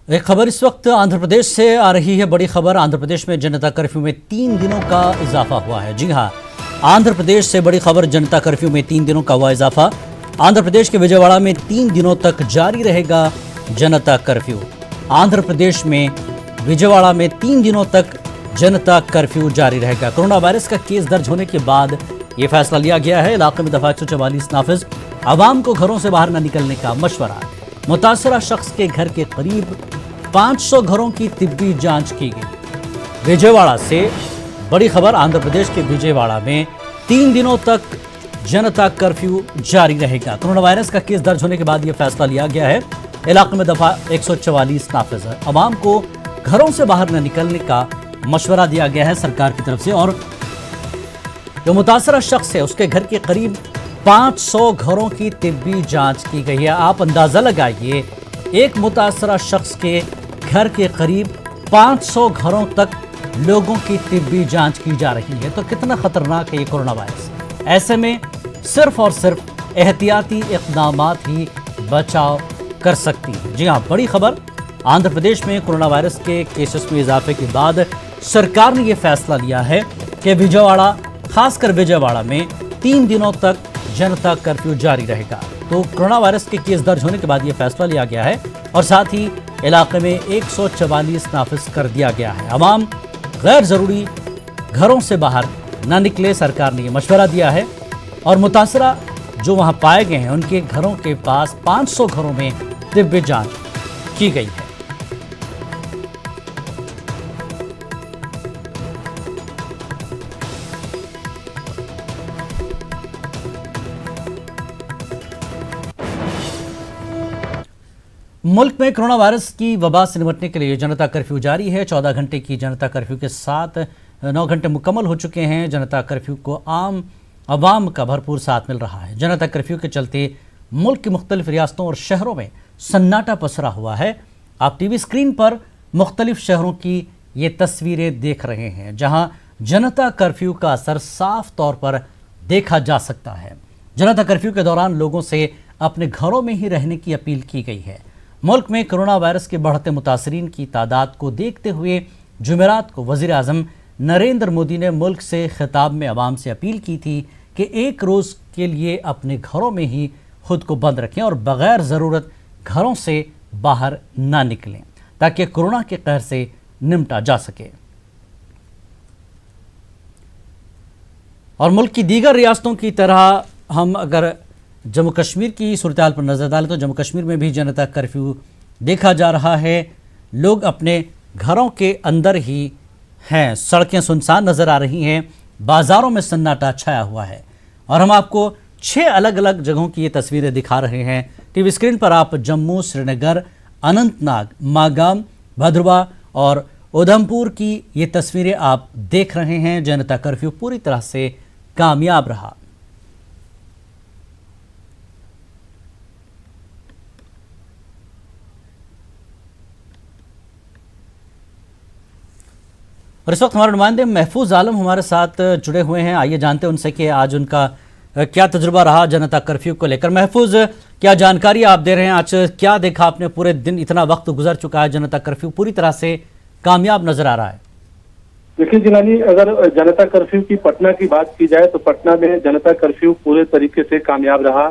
एक खबर इस वक्त आंध्र प्रदेश से आ रही है। बड़ी खबर, आंध्र प्रदेश में जनता कर्फ्यू में 3 दिनों का इजाफा हुआ है। जी हां, आंध्र प्रदेश से बड़ी खबर, जनता कर्फ्यू में 3 दिनों का हुआ इजाफा। आंध्र प्रदेश के विजयवाड़ा में 3 दिनों तक जारी रहेगा जनता कर्फ्यू। आंध्र प्रदेश में विजयवाड़ा में 3 दिनों तक जनता कर्फ्यू जारी रहेगा। कोरोना वायरस का केस दर्ज होने के बाद ये फैसला लिया गया है। इलाके में दफा 144 नाफिज, आवाम को घरों से बाहर न निकलने का मशवरा। मुतासरा शख्स के घर के करीब 500 घरों की तिब्बी जांच की गई। विजयवाड़ा से बड़ी खबर, आंध्र प्रदेश के विजयवाड़ा में 3 दिनों तक जनता कर्फ्यू जारी रहेगा। कोरोना वायरस का केस दर्ज होने के बाद यह फैसला लिया गया है। इलाके में दफा 144 नाफिज है। आवाम को घरों से बाहर न निकलने का मशवरा दिया गया है सरकार की तरफ से। और जो मुतासरा शख्स है उसके घर के करीब 500 घरों की तिब्बी जांच की गई है। आप अंदाजा लगाइए, एक मुतासरा शख्स के घर के करीब 500 घरों तक लोगों की तिब्बी जांच की जा रही है। तो कितना खतरनाक है ये कोरोना वायरस। ऐसे में सिर्फ और सिर्फ एहतियाती इक़दामात ही बचाव कर सकती है। जी हाँ, बड़ी खबर, आंध्र प्रदेश में कोरोना वायरस के केसेस में इजाफे के बाद सरकार ने यह फैसला लिया है कि विजयवाड़ा, खासकर विजयवाड़ा में 3 दिनों तक जनता कर्फ्यू जारी रहेगा। तो कोरोना वायरस के केस दर्ज होने के बाद यह फैसला लिया गया है और साथ ही इलाके में 144 नाफिज कर दिया गया है। आवाम गैर जरूरी घरों से बाहर न निकले, सरकार ने यह मशवरा दिया है। और मुतासरा जो वहां पाए गए हैं उनके घरों के पास 500 घरों में तिब्बी जांच की गई है। मुल्क में कोरोना वायरस की वबा से निपटने के लिए जनता कर्फ्यू जारी है। 14 घंटे की जनता कर्फ्यू के साथ 9 घंटे मुकम्मल हो चुके हैं। जनता कर्फ्यू को आम आवाम का भरपूर साथ मिल रहा है। जनता कर्फ्यू के चलते मुल्क की मुख्तलिफ रियासतों और शहरों में सन्नाटा पसरा हुआ है। आप टीवी स्क्रीन पर मुख्तलिफ शहरों की ये तस्वीरें देख रहे हैं, जहां जनता कर्फ्यू का असर साफ तौर पर देखा जा सकता है। जनता कर्फ्यू के दौरान लोगों से अपने घरों में ही रहने की अपील की गई है। मुल्क में कोरोना वायरस के बढ़ते मुतासरीन की तादाद को देखते हुए जुमेरात को वज़ीर आज़म नरेंद्र मोदी ने मुल्क से खिताब में आवाम से अपील की थी कि एक रोज़ के लिए अपने घरों में ही खुद को बंद रखें और बग़ैर ज़रूरत घरों से बाहर ना निकलें, ताकि कोरोना के कहर से निपटा जा सके। और मुल्क की दीगर रियासतों की तरह हम अगर जम्मू कश्मीर की सूरत हाल पर नजर डालें तो जम्मू कश्मीर में भी जनता कर्फ्यू देखा जा रहा है। लोग अपने घरों के अंदर ही हैं। सड़कें सुनसान नजर आ रही हैं, बाजारों में सन्नाटा छाया हुआ है। और हम आपको 6 अलग अलग जगहों की ये तस्वीरें दिखा रहे हैं। टीवी स्क्रीन पर आप जम्मू, श्रीनगर, अनंतनाग, मागाम, भद्रवा और उधमपुर की ये तस्वीरें आप देख रहे हैं। जनता कर्फ्यू पूरी तरह से कामयाब रहा। और इस वक्त हमारे नुमाइंदे महफूज आलम हमारे साथ जुड़े हुए हैं। आइए जानते हैं उनसे कि आज उनका क्या तजुर्बा रहा जनता कर्फ्यू को लेकर। महफूज, क्या जानकारी आप दे रहे हैं? आज क्या देखा आपने? पूरे दिन इतना वक्त गुजर चुका है, जनता कर्फ्यू पूरी तरह से कामयाब नजर आ रहा है। देखिए जिलानी, अगर जनता कर्फ्यू की पटना की बात की जाए तो पटना में जनता कर्फ्यू पूरे तरीके से कामयाब रहा।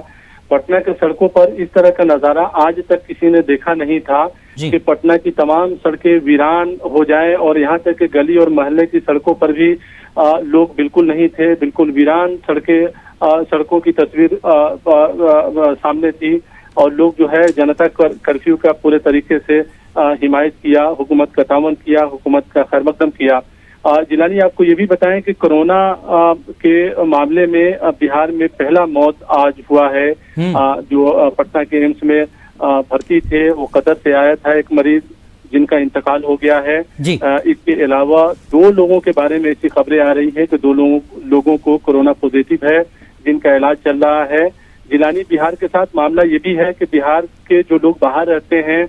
पटना के सड़कों पर इस तरह का नजारा आज तक किसी ने देखा नहीं था कि पटना की तमाम सड़कें वीरान हो जाए और यहाँ तक कि गली और मोहल्ले की सड़कों पर भी लोग बिल्कुल नहीं थे। बिल्कुल वीरान सड़कों की तस्वीर सामने थी और लोग जो है जनता कर्फ्यू का पूरे तरीके से हिमायत किया, हुकूमत का तावन किया, हुकूमत का खैरमकदम किया। जिलानी, आपको ये भी बताएं कि कोरोना के मामले में बिहार में पहला मौत आज हुआ है। जो पटना के एम्स में भर्ती थे, वो कतर से आया था एक मरीज, जिनका इंतकाल हो गया है। इसके अलावा 2 लोगों के बारे में ऐसी खबरें आ रही हैं कि 2 लोगों को कोरोना पॉजिटिव है, जिनका इलाज चल रहा है। जिलानी, बिहार के साथ मामला ये भी है कि बिहार के जो लोग बाहर रहते हैं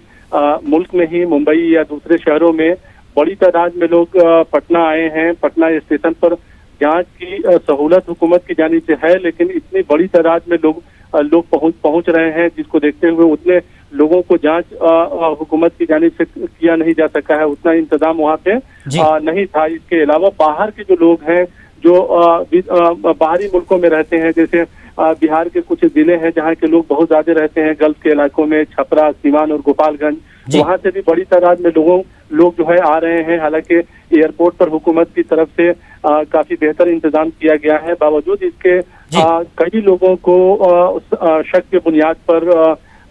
मुल्क में ही, मुंबई या दूसरे शहरों में, बड़ी तादाद में लोग पटना आए हैं। पटना स्टेशन पर जांच की सहूलत हुकूमत की जानिब से है, लेकिन इतनी बड़ी तादाद में लोग पहुंच रहे हैं, जिसको देखते हुए उतने लोगों को जांच हुकूमत की जानिब से किया नहीं जा सका है, उतना इंतजाम वहाँ पे नहीं था। इसके अलावा बाहर के जो लोग हैं जो बाहरी मुल्कों में रहते हैं, जैसे बिहार के कुछ जिले हैं जहाँ के लोग बहुत ज्यादा रहते हैं, गल्फ के इलाकों में छपरा, सीवान और गोपालगंज, वहाँ से भी बड़ी तादाद में लोग जो है आ रहे हैं। हालांकि एयरपोर्ट पर हुकूमत की तरफ से काफी बेहतर इंतजाम किया गया है, बावजूद इसके कई लोगों को शक के बुनियाद पर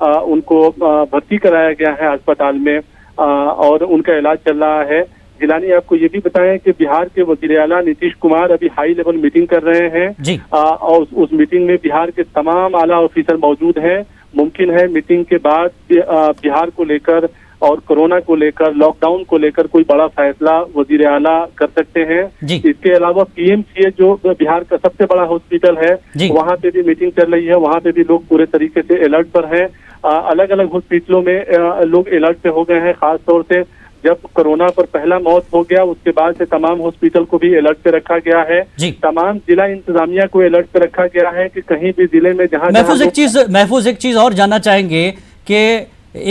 उनको भर्ती कराया गया है अस्पताल में और उनका इलाज चल रहा है। जिलानी आपको ये भी बताएं कि बिहार के वजीर आला नीतीश कुमार अभी हाई लेवल मीटिंग कर रहे हैं और उस मीटिंग में बिहार के तमाम आला ऑफिसर मौजूद हैं। मुमकिन है मीटिंग के बाद बिहार को लेकर और कोरोना को लेकर, लॉकडाउन को लेकर कोई बड़ा फैसला वजीर आला कर सकते हैं। इसके अलावा पीएमसीएच जो बिहार का सबसे बड़ा हॉस्पिटल है, वहाँ पे भी मीटिंग चल रही है, वहाँ पे भी लोग पूरे तरीके से अलर्ट पर हैं। अलग अलग हॉस्पिटलों में लोग अलर्ट पे हो गए हैं। खास तौर से जब कोरोना पर पहला मौत हो गया उसके बाद से तमाम हॉस्पिटल को भी अलर्ट पे रखा गया है। तमाम जिला इंतजामिया को अलर्ट पे रखा गया है कि कहीं भी जिले में जहाँ महफूज एक चीज और जानना चाहेंगे कि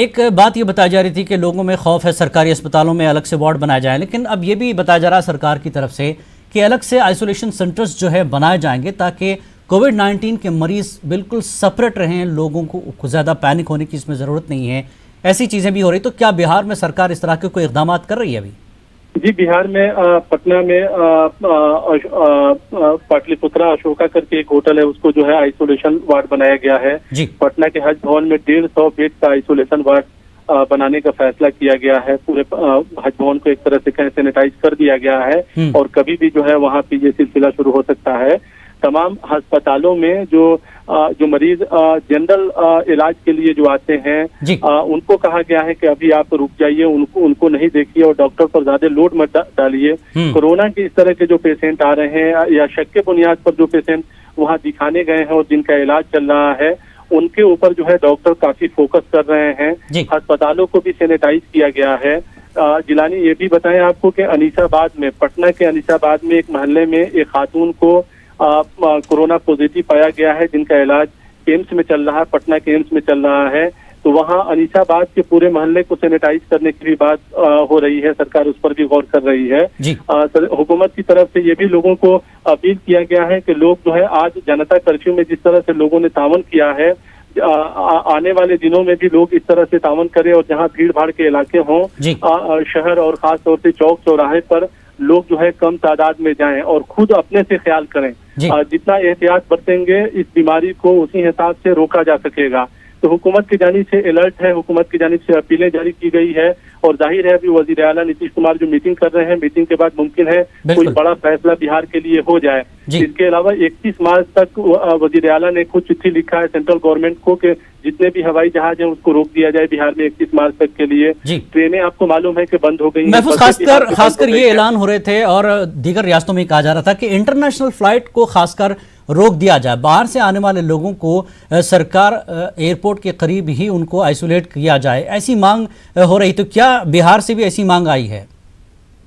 एक बात ये बताई जा रही थी कि लोगों में खौफ है सरकारी अस्पतालों में अलग से वार्ड बनाए जाए, लेकिन अब ये भी बताया जा रहा है सरकार की तरफ से कि अलग से आइसोलेशन सेंटर्स जो है बनाए जाएंगे ताकि कोविड-19 के मरीज बिल्कुल सेपरेट रहें, लोगों को ज़्यादा पैनिक होने की इसमें ज़रूरत नहीं है। ऐसी चीज़ें भी हो रही, तो क्या बिहार में सरकार इस तरह के कोई इक़दाम कर रही है अभी? जी, बिहार में पटना में पाटलिपुत्रा अशोका करके एक होटल है, उसको जो है आइसोलेशन वार्ड बनाया गया है। पटना के हज भवन में 150 बेड का आइसोलेशन वार्ड बनाने का फैसला किया गया है। पूरे हज भवन को एक तरह से सैनिटाइज कर दिया गया है और कभी भी जो है वहाँ पे ये सिलसिला शुरू हो सकता है। तमाम अस्पतालों में जो मरीज जनरल इलाज के लिए जो आते हैं उनको कहा गया है कि अभी आप रुक जाइए, उनको नहीं देखिए और डॉक्टर पर ज्यादा लोड मत डालिए। कोरोना के इस तरह के जो पेशेंट आ रहे हैं या शक के बुनियाद पर जो पेशेंट वहाँ दिखाने गए हैं और जिनका इलाज चल रहा है, उनके ऊपर जो है डॉक्टर काफी फोकस कर रहे हैं। अस्पतालों को भी सैनिटाइज किया गया है। जिलानी ये भी बताएं आपको कि अनीसाबाद में, पटना के अनीसाबाद में एक मोहल्ले में एक खातून को कोरोना पॉजिटिव पाया गया है, जिनका इलाज एम्स में चल रहा है, पटना के एम्स में चल रहा है। तो वहाँ अनीसाबाद के पूरे मोहल्ले को सैनिटाइज करने की भी बात हो रही है, सरकार उस पर भी गौर कर रही है। हुकूमत की तरफ से ये भी लोगों को अपील किया गया है कि लोग जो है आज जनता कर्फ्यू में जिस तरह से लोगों ने तावन किया है, आने वाले दिनों में भी लोग इस तरह से तावन करें और जहाँ भीड़ भाड़ के इलाके हों, शहर और खास तौर से चौक चौराहे पर लोग जो है कम तादाद में जाएं और खुद अपने से ख्याल करें। जितना एहतियात बरतेंगे इस बीमारी को उसी हिसाब से रोका जा सकेगा। तो हुकूमत की जानिब से अलर्ट है, हुकूमत की जानिब से अपीलें जारी की गई है और जाहिर है अभी वजीर आला नीतीश कुमार जो मीटिंग कर रहे हैं, मीटिंग के बाद मुमकिन है कोई बड़ा फैसला बिहार के लिए हो जाए। इसके अलावा 31 मार्च तक वजीर आला ने खुद चिट्ठी लिखा है सेंट्रल गवर्नमेंट को कि जितने भी हवाई जहाज हैं उसको रोक दिया जाए बिहार में 31 मार्च तक के लिए। ट्रेनें आपको मालूम है कि बंद हो गई। महफूज, खासकर ये ऐलान हो रहे थे और दीगर रियासतों में कहा जा रहा था कि इंटरनेशनल फ्लाइट को खासकर रोक दिया जाए, बाहर से आने वाले लोगों को सरकार एयरपोर्ट के करीब ही उनको आइसोलेट किया जाए, ऐसी मांग हो रही। तो क्या बिहार से भी ऐसी मांग आई है?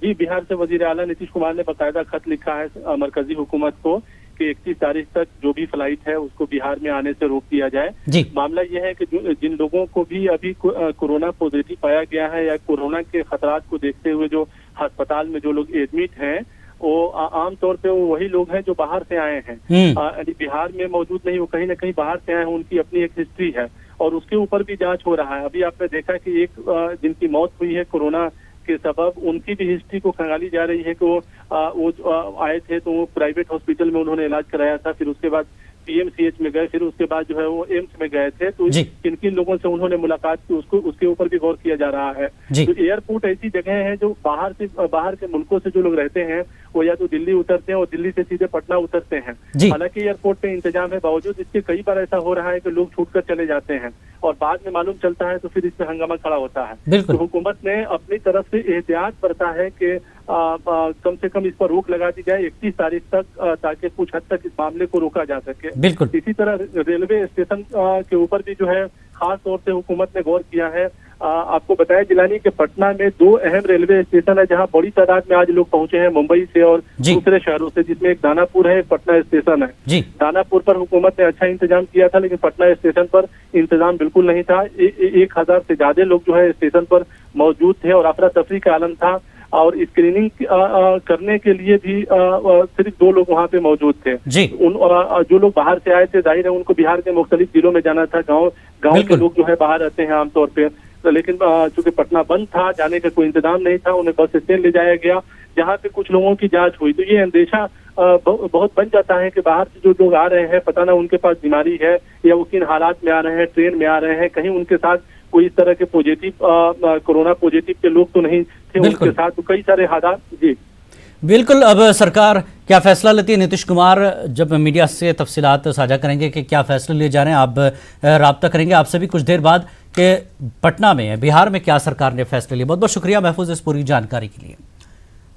जी, बिहार से वजीर आला नीतीश कुमार ने बाकायदा खत लिखा है मरकजी हुकूमत को कि 31 तारीख तक जो भी फ्लाइट है उसको बिहार में आने से रोक दिया जाए। मामला यह है कि जिन लोगों को भी अभी कोरोना पॉजिटिव पाया गया है या कोरोना के खतरात को देखते हुए जो अस्पताल में जो लोग एडमिट हैं, वो आमतौर पे वो वही लोग हैं जो बाहर से आए हैं, बिहार में मौजूद नहीं, वो कहीं ना कहीं बाहर से आए हैं, उनकी अपनी एक हिस्ट्री है और उसके ऊपर भी जांच हो रहा है। अभी आपने देखा कि एक जिनकी मौत हुई है कोरोना के सबब, उनकी भी हिस्ट्री को खंगाली जा रही है कि वो आए थे तो वो प्राइवेट हॉस्पिटल में उन्होंने इलाज कराया था, फिर उसके बाद पीएमसीएच में गए, फिर उसके बाद जो है वो एम्स में गए थे। तो किन किन लोगों से उन्होंने मुलाकात की उसके ऊपर भी गौर किया जा रहा है। तो एयरपोर्ट ऐसी जगह है जो बाहर के मुल्कों से जो लोग रहते हैं वो या तो दिल्ली उतरते हैं और दिल्ली से सीधे पटना उतरते हैं। हालांकि एयरपोर्ट पे इंतजाम है, बावजूद इसके कई बार ऐसा हो रहा है कि लोग छूट कर चले जाते हैं और बाद में मालूम चलता है तो फिर इसमें हंगामा खड़ा होता है। तो हुकूमत ने अपनी तरफ से एहतियात बरता है कि कम से कम इस पर रोक लगा दी जाए 31 तारीख तक, ताकि कुछ हद तक इस मामले को रोका जा सके। इसी तरह रेलवे स्टेशन के ऊपर भी जो है खास तौर से हुकूमत ने गौर किया है। आपको बताया जिलानी के पटना में 2 अहम रेलवे स्टेशन है जहां बड़ी तादाद में आज लोग पहुंचे हैं मुंबई से और दूसरे शहरों से, जिसमें एक दानापुर है, एक पटना स्टेशन है। दानापुर पर हुकूमत ने अच्छा इंतजाम किया था, लेकिन पटना स्टेशन पर इंतजाम बिल्कुल नहीं था। 1000 से ज्यादा लोग जो है स्टेशन पर मौजूद थे और अफरा तफरी का आलम था और स्क्रीनिंग करने के लिए भी सिर्फ 2 लोग वहां पे मौजूद थे। जो लोग बाहर से आए थे, जाहिर है उनको बिहार के मुख्तलिफ जिलों में जाना था। गाँव के लोग जो है बाहर रहते हैं आमतौर पे, तो लेकिन चूंकि पटना बंद था, जाने का कोई इंतजाम नहीं था, उन्हें बस स्टैंड ले जाया गया जहाँ पे कुछ लोगों की जांच हुई। तो ये अंदेशा बहुत बन जाता है कि बाहर से जो लोग आ रहे हैं, पता ना उनके पास बीमारी है या वो किन हालात में आ रहे हैं, ट्रेन में आ रहे हैं, कहीं उनके साथ कोई इस तरह के पॉजिटिव कोरोना पॉजिटिव के लोग तो नहीं थे उनके साथ, तो कई सारे हालात। जी बिल्कुल, अब सरकार क्या फैसला लेती है? नीतीश कुमार जब मीडिया से तफसीलात साझा करेंगे कि क्या फैसले लिए जा रहे हैं, आप राब्ता करेंगे आपसे भी कुछ देर बाद कि पटना में, बिहार में क्या सरकार ने फैसले लिए। बहुत बहुत शुक्रिया महफूज इस पूरी जानकारी के लिए।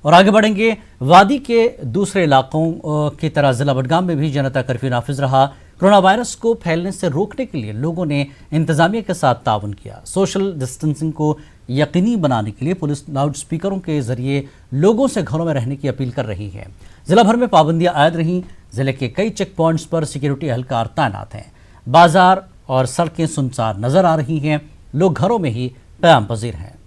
और आगे बढ़ेंगे, वादी के दूसरे इलाकों की तरह जिला बडगाम में भी जनता कर्फ्यू नाफिज रहा। कोरोना वायरस को फैलने से रोकने के लिए लोगों ने इंतजामिया के साथ ताउन किया। सोशल डिस्टेंसिंग को यकीनी बनाने के लिए पुलिस लाउड स्पीकरों के जरिए लोगों से घरों में रहने की अपील कर रही है। जिला भर में पाबंदियां आयद रहीं। जिले के कई चेक पॉइंट्स पर सिक्योरिटी एहलकार तैनात हैं। बाजार और सड़कें सुनसान नजर आ रही हैं। लोग घरों में ही क़याम पजीर हैं।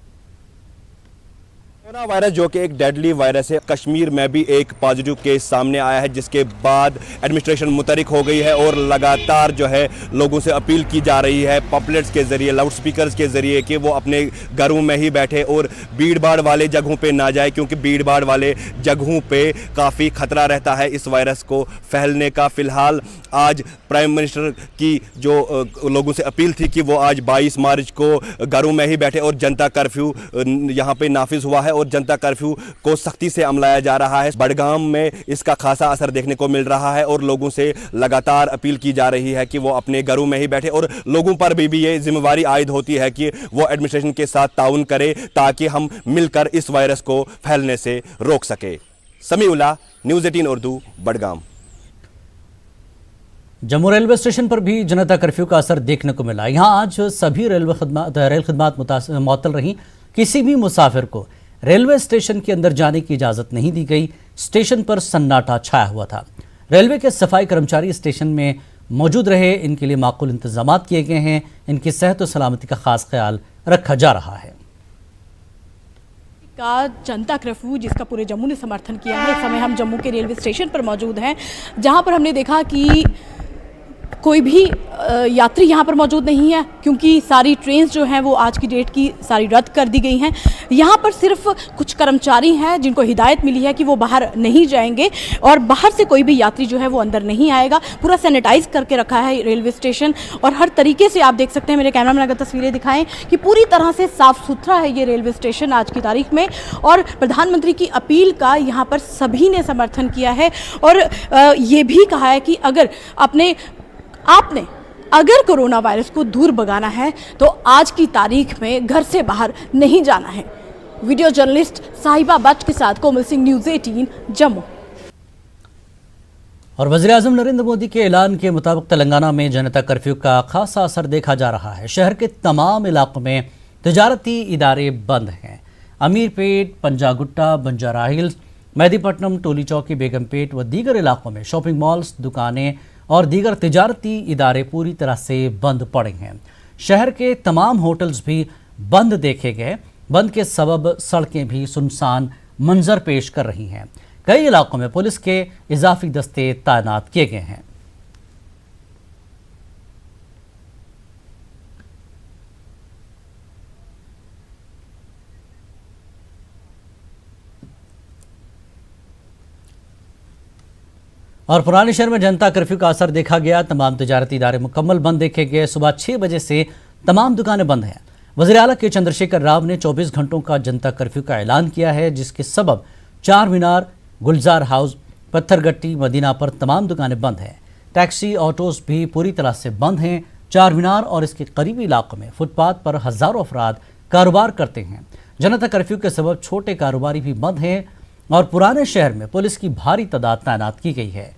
कोरोना वायरस जो कि एक डेडली वायरस है, कश्मीर में भी एक पॉजिटिव केस सामने आया है, जिसके बाद एडमिनिस्ट्रेशन मुतहरिक हो गई है और लगातार जो है लोगों से अपील की जा रही है पॉपलेट्स के जरिए, लाउड स्पीकर्स के जरिए कि वो अपने घरों में ही बैठे और भीड़ भाड़ वाले जगहों पे ना जाए, क्योंकि भीड़ भाड़ वाले जगहों पे काफ़ी खतरा रहता है इस वायरस को फैलने का। फिलहाल आज प्राइम मिनिस्टर की जो लोगों से अपील थी कि वो आज 22 मार्च को घरों में ही बैठे और जनता कर्फ्यू यहाँ पे नाफिज हुआ है और जनता कर्फ्यू को सख्ती से अमलाया जा रहा है। बडगाम में इसका खासा असर देखने को मिल रहा है और लोगों से लगातार अपील की जा रही है कि वो अपने घरों में ही बैठे और लोगों पर भी ये जिम्मेवारी आयद होती है कि वो एडमिनिस्ट्रेशन के साथ ताउन करे ताकि हम मिलकर इस वायरस को फैलने से रोक सके। Samiullah, news 18 Urdu, Budgam. Jammu railway station पर भी जनता कर्फ्यू का असर देखने को मिला। यहाँ आज सभी रेल खिदमत मुअत्तल रहीं। किसी भी मुसाफिर को रेलवे स्टेशन के अंदर जाने की इजाज़त नहीं दी गई। स्टेशन पर सन्नाटा छाया हुआ था। रेलवे के सफाई कर्मचारी स्टेशन में मौजूद रहे। इनके लिए माकूल इंतजाम किए गए हैं। इनकी सेहत और सलामती का खास ख्याल रखा जा रहा है। का जनता कर्फ्यू जिसका पूरे जम्मू ने समर्थन किया है। इस समय हम जम्मू के रेलवे स्टेशन पर मौजूद हैं, जहां पर हमने देखा कि कोई भी यात्री यहाँ पर मौजूद नहीं है, क्योंकि सारी ट्रेन्स जो हैं वो आज की डेट की सारी रद्द कर दी गई हैं। यहाँ पर सिर्फ कुछ कर्मचारी हैं जिनको हिदायत मिली है कि वो बाहर नहीं जाएंगे और बाहर से कोई भी यात्री जो है वो अंदर नहीं आएगा। पूरा सैनिटाइज करके रखा है रेलवे स्टेशन और हर तरीके से आप देख सकते हैं, मेरे कैमरामैन अगर तस्वीरें दिखाएं, कि पूरी तरह से साफ सुथरा है ये रेलवे स्टेशन आज की तारीख में। और प्रधानमंत्री की अपील का यहाँ पर सभी ने समर्थन किया है और ये भी कहा है कि अगर आपने अगर कोरोना वायरस को दूर भगाना है तो आज की तारीख में घर से बाहर नहीं जाना है। वीडियो जर्नलिस्ट साहिबा बट के साथ कोमल सिंह, न्यूज़ 18 जम्मू। और वज़ीर-ए-आज़म नरेंद्र मोदी के ऐलान के मुताबिक तेलंगाना में जनता कर्फ्यू का खासा असर देखा जा रहा है। शहर के तमाम इलाकों में तजारती इदारे बंद हैं। अमीरपेट, पंजागुट्टा, बंजारा हिल्स, मेहदीपट्टनम, टोली चौकी, बेगमपेट व दीगर इलाकों में शॉपिंग मॉल्स, दुकानें और दीगर तिजारती इदारे पूरी तरह से बंद पड़े हैं। शहर के तमाम होटल्स भी बंद देखे गए। बंद के सबब सड़कें भी सुनसान मंजर पेश कर रही हैं। कई इलाकों में पुलिस के इजाफी दस्ते तैनात किए गए हैं। और पुराने शहर में जनता कर्फ्यू का असर देखा गया। तमाम तिजारती इदारे मुकम्मल बंद देखे गए। सुबह 6 बजे से तमाम दुकानें बंद हैं। वज़ीर आला के चंद्रशेखर राव ने 24 घंटों का जनता कर्फ्यू का ऐलान किया है, जिसके सबब चार मीनार, गुलजार हाउस, पत्थरगट्टी, मदीना पर तमाम दुकानें बंद हैं। टैक्सी, ऑटोज भी पूरी तरह से बंद हैं। चार मीनार और इसके करीबी इलाकों में फुटपाथ पर हज़ारों अफराद कारोबार करते हैं। जनता कर्फ्यू के सबब छोटे कारोबारी भी बंद हैं और पुराने शहर में पुलिस की भारी तादाद तैनात की गई है।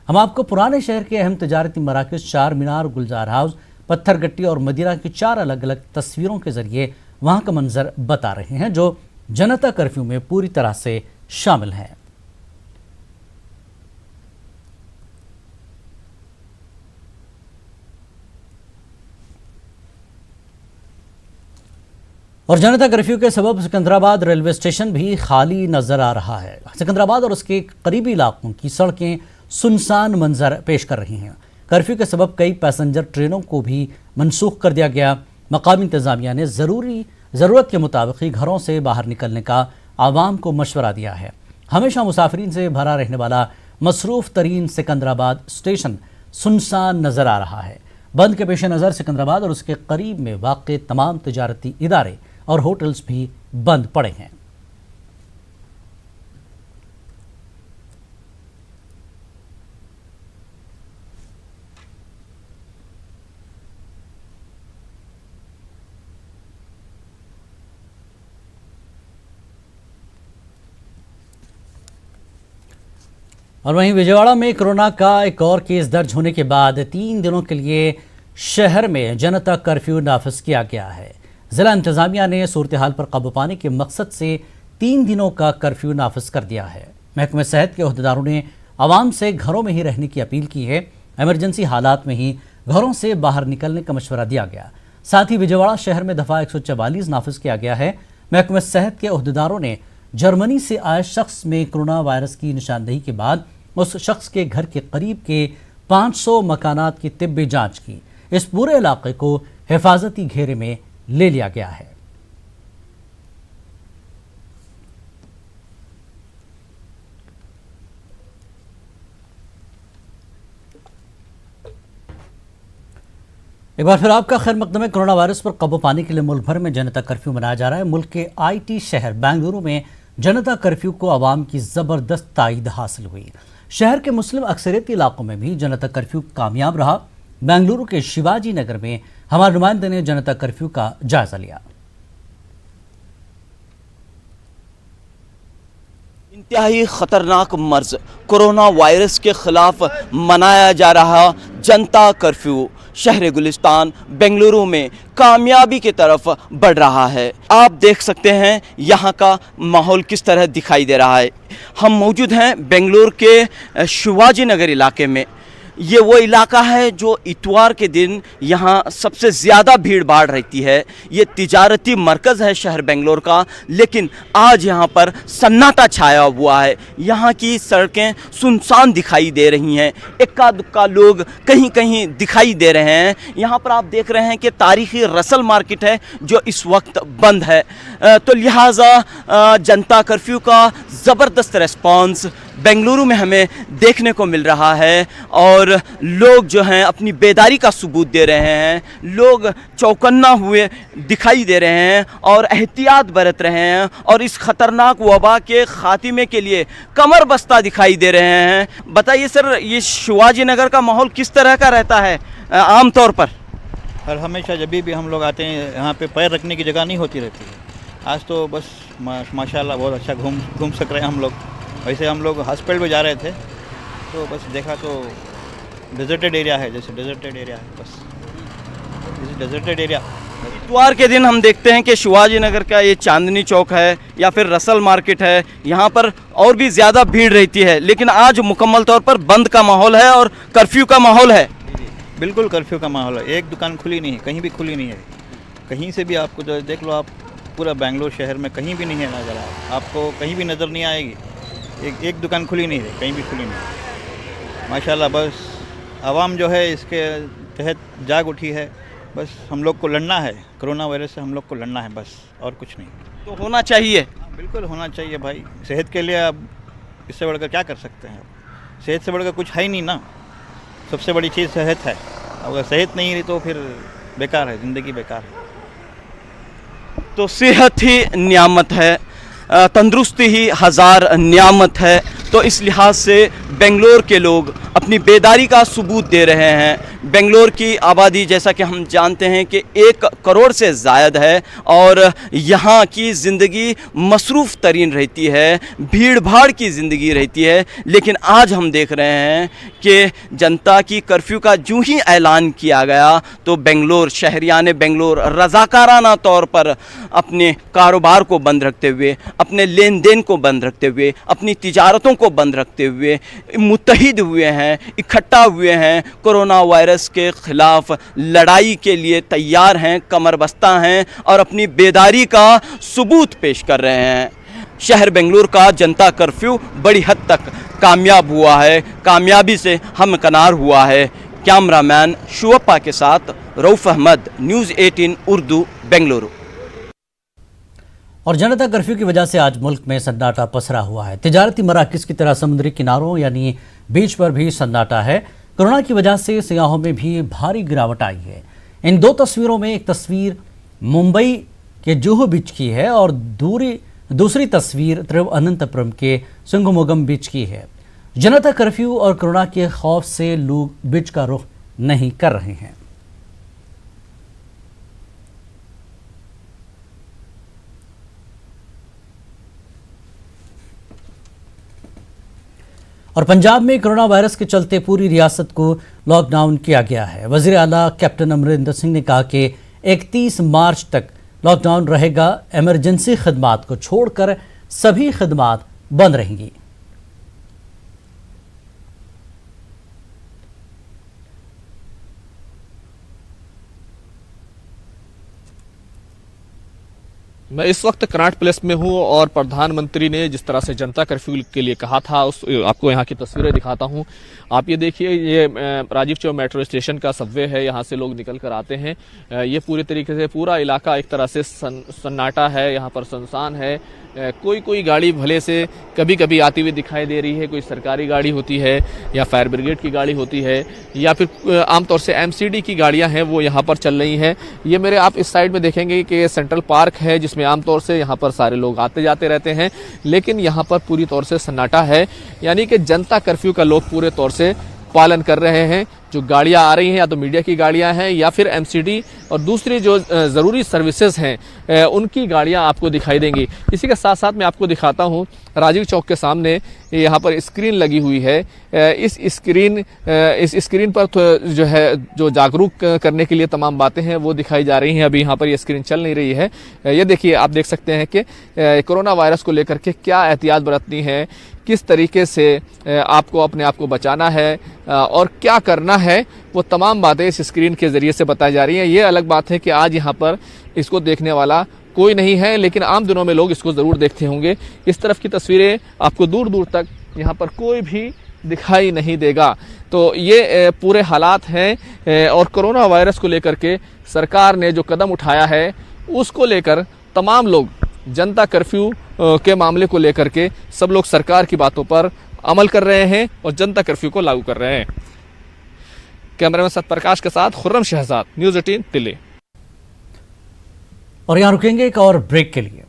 हम आपको पुराने शहर के अहम तजारती मराकज़ चार मीनार, गुलजार हाउस, पत्थरगट्टी और मदीना की 4 अलग अलग तस्वीरों के जरिए वहां का मंजर बता रहे हैं, जो जनता कर्फ्यू में पूरी तरह से शामिल हैं। और जनता कर्फ्यू के सबब सिकंदराबाद रेलवे स्टेशन भी खाली नजर आ रहा है। सिकंदराबाद और उसके करीबी इलाकों की सड़कें सुनसान मंजर पेश कर रही हैं। कर्फ्यू के सबब कई पैसेंजर ट्रेनों को भी मनसूख कर दिया गया। मकामी इंतजामिया ने ज़रूरत के मुताबिक ही घरों से बाहर निकलने का आवाम को मशवरा दिया है। हमेशा मुसाफिरीन से भरा रहने वाला मसरूफ़ तरीन सिकंदराबाद स्टेशन सुनसान नजर आ रहा है। बंद के पेश नज़र सिकंदराबाद और उसके करीब में वाक़ तमाम तिजारती इदारे और होटल्स भी बंद पड़े हैं। और वहीं विजयवाड़ा में कोरोना का एक और केस दर्ज होने के बाद 3 दिनों के लिए शहर में जनता कर्फ्यू नाफिज किया गया है। जिला इंतजामिया ने सूरत हाल पर काबू पाने के मकसद से 3 दिनों का कर्फ्यू नाफिज कर दिया है। महकमे सेहत के अहदेदारों ने आवाम से घरों में ही रहने की अपील की है। इमरजेंसी हालात में ही घरों से बाहर निकलने का मशवरा दिया गया। साथ ही विजयवाड़ा शहर में दफ़ा 144 नाफिज किया गया है। महकमे सेहत के अहदेदारों ने जर्मनी से आए शख्स में कोरोना वायरस की निशानदेही के बाद उस शख्स के घर के करीब के 500 मकानात की तिब्बी जांच की। इस पूरे इलाके को हिफाजती घेरे में ले लिया गया है। एक बार फिर आपका खैर मकदम है। कोरोना वायरस पर काबू पाने के लिए मुल्क भर में जनता कर्फ्यू मनाया जा रहा है। मुल्क के IT शहर बेंगलुरु में जनता कर्फ्यू को आवाम की जबरदस्त ताईद हासिल हुई। शहर के मुस्लिम अक्सरियती इलाकों में भी जनता कर्फ्यू कामयाब रहा। बेंगलुरु के शिवाजी नगर में हमारे नुमाइंदे ने जनता कर्फ्यू का जायजा लिया। इंतहाई खतरनाक मर्ज कोरोना वायरस के खिलाफ मनाया जा रहा जनता कर्फ्यू शहर गुलिस्तान बेंगलुरु में कामयाबी की तरफ बढ़ रहा है। आप देख सकते हैं यहाँ का माहौल किस तरह दिखाई दे रहा है। हम मौजूद हैं बेंगलुरु के शिवाजी नगर इलाके में। ये वो इलाका है जो इतवार के दिन यहाँ सबसे ज़्यादा भीड़ भाड़ रहती है। ये तिजारती मरकज़ है शहर बेंगलोर का, लेकिन आज यहाँ पर सन्नाटा छाया हुआ है। यहाँ की सड़कें सुनसान दिखाई दे रही हैं। इक्का दुक्का लोग कहीं कहीं दिखाई दे रहे हैं। यहाँ पर आप देख रहे हैं कि तारीख़ी रसल मार्केट है जो इस वक्त बंद है। तो लिहाजा जनता कर्फ्यू का ज़बरदस्त रिस्पॉन्स बेंगलुरु में हमें देखने को मिल रहा है और लोग जो हैं अपनी बेदारी का सबूत दे रहे हैं। लोग चौकन्ना हुए दिखाई दे रहे हैं और एहतियात बरत रहे हैं और इस ख़तरनाक वबा के ख़ात्मे के लिए कमर बस्ता दिखाई दे रहे हैं। बताइए सर, ये शिवाजी नगर का माहौल किस तरह का रहता है आम तौर पर? हर हमेशा जब भी हम लोग आते हैं यहाँ पे पैर रखने की जगह नहीं होती रहती है। आज तो बस माशाल्लाह बहुत अच्छा घूम सक रहे हैं हम लोग। वैसे हम लोग हॉस्पिटल में जा रहे थे तो बस देखा तो डेजर्टेड एरिया है, जैसे डेजर्टेड एरिया है, बस डेजर्टेड एरिया। इतवार के दिन हम देखते हैं कि शिवाजी नगर का ये चांदनी चौक है या फिर रसल मार्केट है, यहाँ पर और भी ज़्यादा भीड़ रहती है, लेकिन आज मुकम्मल तौर पर बंद का माहौल है और कर्फ्यू का माहौल है। बिल्कुल कर्फ्यू का माहौल है। एक दुकान खुली नहीं है, कहीं भी खुली नहीं है। कहीं से भी आपको जो देख लो, आप पूरा बेंगलोर शहर में कहीं भी नहीं है नज़र आपको कहीं भी नज़र नहीं आएगी। एक दुकान खुली नहीं है, कहीं भी खुली नहीं। माशाल्लाह बस आवाम जो है इसके तहत जाग उठी है। बस हम लोग को लड़ना है, कोरोना वायरस से हम लोग को लड़ना है, बस और कुछ नहीं। तो होना चाहिए, बिल्कुल होना चाहिए भाई। सेहत के लिए आप इससे बढ़कर क्या कर सकते हैं? सेहत से बढ़कर कुछ है ही नहीं ना। सबसे बड़ी चीज़ सेहत है। अगर सेहत नहीं रही तो फिर बेकार है, ज़िंदगी बेकार है। तो सेहत ही नियामत है, तंदुरुस्ती ही हज़ार नियामत है। तो इस लिहाज से बेंगलोर के लोग अपनी बेदारी का सबूत दे रहे हैं। बेंगलोर की आबादी जैसा कि हम जानते हैं कि 1 करोड़ से ज़ायद है और यहाँ की ज़िंदगी मसरूफ़ तरीन रहती है, भीड़ भाड़ की ज़िंदगी रहती है। लेकिन आज हम देख रहे हैं कि जनता की कर्फ्यू का जो ही ऐलान किया गया तो बेंगलोर, शहरियाने बेंगलोर रज़ाकाराना तौर पर अपने कारोबार को बंद रखते हुए, अपने लेन देन को बंद रखते हुए, अपनी तिजारतों को बंद रखते हुए मुत्तहिद हुए हैं, इकट्ठा हुए हैं, कोरोना वायरस के ख़िलाफ़ लड़ाई के लिए तैयार हैं, कमर बस्ता हैं और अपनी बेदारी का सबूत पेश कर रहे हैं। शहर बेंगलुरु का जनता कर्फ्यू बड़ी हद तक कामयाब हुआ है, कामयाबी से हमकनार हुआ है। कैमरामैन शुअप्पा के साथ रऊफ अहमद, न्यूज़ 18 उर्दू, बेंगलुरु। और जनता कर्फ्यू की वजह से आज मुल्क में सन्नाटा पसरा हुआ है। तिजारती मराकज़ की तरह समुद्री किनारों यानी बीच पर भी सन्नाटा है। कोरोना की वजह से सियाहों में भी भारी गिरावट आई है। इन 2 तस्वीरों में एक तस्वीर मुंबई के जुहू बीच की है और दूसरी तस्वीर तिरुवनंतपुरम के संगमोगम बीच की है। जनता कर्फ्यू और कोरोना के खौफ से लोग बीच का रुख नहीं कर रहे हैं। और पंजाब में कोरोना वायरस के चलते पूरी रियासत को लॉकडाउन किया गया है। वज़ीर आला कैप्टन अमरिंदर सिंह ने कहा कि 31 मार्च तक लॉकडाउन रहेगा। इमरजेंसी खदमात को छोड़कर सभी खदमात बंद रहेंगी। मैं इस वक्त कनॉट प्लेस में हूं और प्रधानमंत्री ने जिस तरह से जनता कर्फ्यू के लिए कहा था उस आपको यहाँ की तस्वीरें दिखाता हूं। आप ये देखिए, ये राजीव चौक मेट्रो स्टेशन का सबवे है, यहाँ से लोग निकल कर आते हैं। ये पूरी तरीके से पूरा इलाका एक तरह से सन्नाटा है, यहाँ पर सुनसान है। कोई गाड़ी भले से कभी कभी आती हुई दिखाई दे रही है, कोई सरकारी गाड़ी होती है या फायर ब्रिगेड की गाड़ी होती है या फिर आमतौर से एमसीडी की गाड़ियां हैं वो यहाँ पर चल रही हैं। ये मेरे आप इस साइड में देखेंगे कि सेंट्रल पार्क है जिसमें आमतौर से यहाँ पर सारे लोग आते जाते रहते हैं, लेकिन यहाँ पर पूरी तौर से सन्नाटा है। यानी कि जनता कर्फ्यू का लोग पूरे तौर से पालन कर रहे हैं। जो गाड़ियां आ रही हैं या तो मीडिया की गाड़ियां हैं या फिर एमसीडी और दूसरी जो ज़रूरी सर्विसेज हैं उनकी गाड़ियां आपको दिखाई देंगी। इसी के साथ साथ मैं आपको दिखाता हूं राजीव चौक के सामने यहाँ पर स्क्रीन लगी हुई है। इस स्क्रीन पर तो जो जागरूक करने के लिए तमाम बातें हैं वो दिखाई जा रही हैं। अभी यहाँ पर ये स्क्रीन चल नहीं रही है। ये देखिए, आप देख सकते हैं कि कोरोना वायरस को लेकर के क्या एहतियात बरतनी है, किस तरीके से आपको अपने आप को बचाना है और क्या करना है, वो तमाम बातें इस स्क्रीन के ज़रिए से बताई जा रही हैं। ये अलग बात है कि आज यहाँ पर इसको देखने वाला कोई नहीं है, लेकिन आम दिनों में लोग इसको ज़रूर देखते होंगे। इस तरफ की तस्वीरें आपको दूर दूर तक यहाँ पर कोई भी दिखाई नहीं देगा। तो ये पूरे हालात हैं और कोरोना वायरस को लेकर के सरकार ने जो कदम उठाया है उसको लेकर तमाम लोग जनता कर्फ्यू के मामले को लेकर के सब लोग सरकार की बातों पर अमल कर रहे हैं और जनता कर्फ्यू को लागू कर रहे हैं। कैमरामैन सतप्रकाश के साथ खुर्रम शहजाद, न्यूज़ 18 दिल्ली। और यहाँ रुकेंगे एक और ब्रेक के लिए।